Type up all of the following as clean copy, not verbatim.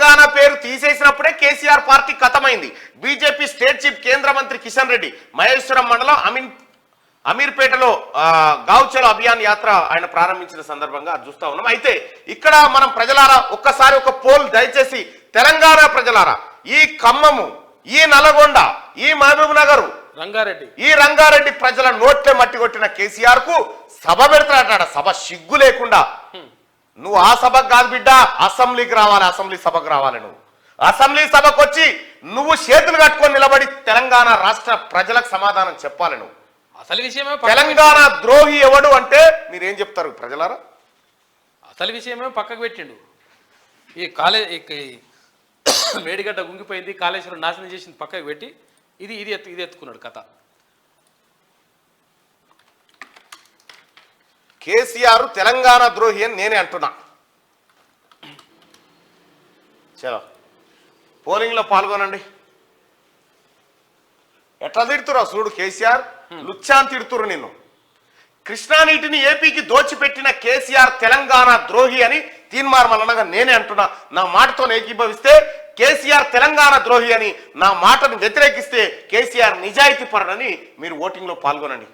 తెలంగాణ పేరు తీసేసినప్పుడే కేసీఆర్ పార్టీ ఖతమైంది. బీజేపీ స్టేట్ చీఫ్ కేంద్ర మంత్రి కిషన్ రెడ్డి మహేశ్వరం మండలం అమీర్పేటలో గావ్ అభియాన్ యాత్ర ఆయన ప్రారంభించిన సందర్భంగా చూస్తా ఉన్నాం. అయితే ఇక్కడ మనం ప్రజలారా ఒక్కసారి ఒక పోల్ దయచేసి తెలంగాణ ప్రజలారా, ఈ ఖమ్మము, ఈ నల్గొండ, ఈ మహబూబ్ నగర్, రంగారెడ్డి ప్రజల నోట్లే మట్టి కొట్టిన కేసీఆర్ కు సభ పెడతాడట. సభ సిగ్గు లేకుండా, నువ్వు ఆ సభకు కాదు బిడ్డ, అసెంబ్లీకి రావాలి, అసెంబ్లీ సభకు రావాలి. నువ్వు అసెంబ్లీ సభకు వచ్చి నువ్వు చేతులు కట్టుకొని నిలబడి తెలంగాణ రాష్ట్ర ప్రజలకు సమాధానం చెప్పాలి. నువ్వు అసలు విషయమే తెలంగాణ ద్రోహి ఎవడు అంటే మీరేం చెప్తారు ప్రజలారా? అసలు విషయమే పక్కకు పెట్టిండు. ఈ మేడిగడ్డ గుంగిపోయింది, కాళేశ్వరం నాశనం చేసింది పక్కకు పెట్టి ఇది ఎత్తుకున్నాడు కథ. కేసీఆర్ తెలంగాణ ద్రోహి అని నేనే అంటున్నా. చలో పోలింగ్ లో పాల్గొనండి. ఎట్లా తిడుతురావు చూడు కేసీఆర్, లుచ్చాన్ తిడుతురు నిన్ను. కృష్ణా నీటిని ఏపీకి దోచిపెట్టిన కేసీఆర్ తెలంగాణ ద్రోహి అని తీన్మార్మలనగా నేనే అంటున్నా. నా మాటతో ఏకీభవిస్తే కేసీఆర్ తెలంగాణ ద్రోహి అని, నా మాటను వ్యతిరేకిస్తే కేసీఆర్ నిజాయితీ పరుడని మీరు ఓటింగ్ లో పాల్గొనండి.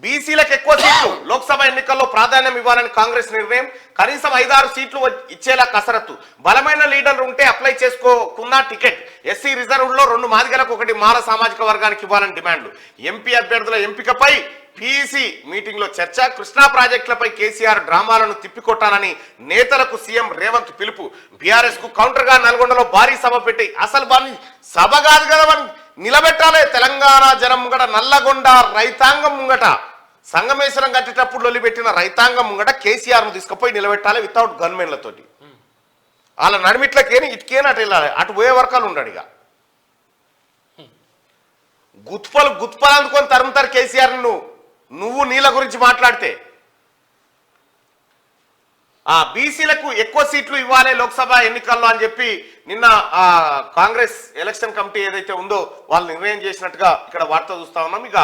బీసీలకు ఎక్కువ సీట్లు లోక్సభ ఎన్నికల్లో ప్రాధాన్యం ఇవ్వాలని కాంగ్రెస్ నిర్ణయం. కనీసం 5-6 సీట్లు ఇచ్చేలా కసరత్తు. బలమైన లీడర్లు ఉంటే అప్లై చేసుకోకున్న టికెట్. ఎస్సీ రిజర్వ్ లో 2 మాదిగలకు 1 మాల సామాజిక వర్గానికి ఇవ్వాలని డిమాండ్లు. ఎంపీ అభ్యర్థుల ఎంపికపై పీఈసీ మీటింగ్ లో చర్చ. కృష్ణా ప్రాజెక్టులపై కేసీఆర్ డ్రామాలను తిప్పికొట్టాలని నేతలకు సీఎం రేవంత్ పిలుపు. బీఆర్ఎస్ కు కౌంటర్ గా నల్గొండలో భారీ సభ పెట్టి, అసలు సభ కాదు కదా నిలబెట్టాలి. తెలంగాణ జనం ముంగట, నల్లగొండ రైతాంగం ముంగట, సంగమేశ్వరం కట్టేటప్పుడు లొల్లిపెట్టిన రైతాంగం ముంగట కేసీఆర్ ను తీసుకుపోయి నిలబెట్టాలి వితౌట్ గన్మెన్లతోటి. వాళ్ళ నడిమిట్లకేని ఇటుకేని అటు వెళ్ళాలి, అటు పోయే వర్గాలు ఉండాడు. ఇక గుత్పలు అనుకొని తరుముతారు కేసీఆర్. నువ్వు నీళ్ళ గురించి మాట్లాడితే బీసీలకు ఎక్కువ సీట్లు ఇవ్వాలి లోక్సభ ఎన్నికల్లో అని చెప్పి నిన్న కాంగ్రెస్ ఎలక్షన్ కమిటీ ఏదైతే ఉందో వాళ్ళు నిర్ణయం చేసినట్టుగా ఇక్కడ వార్త చూస్తా ఉన్నాం. ఇక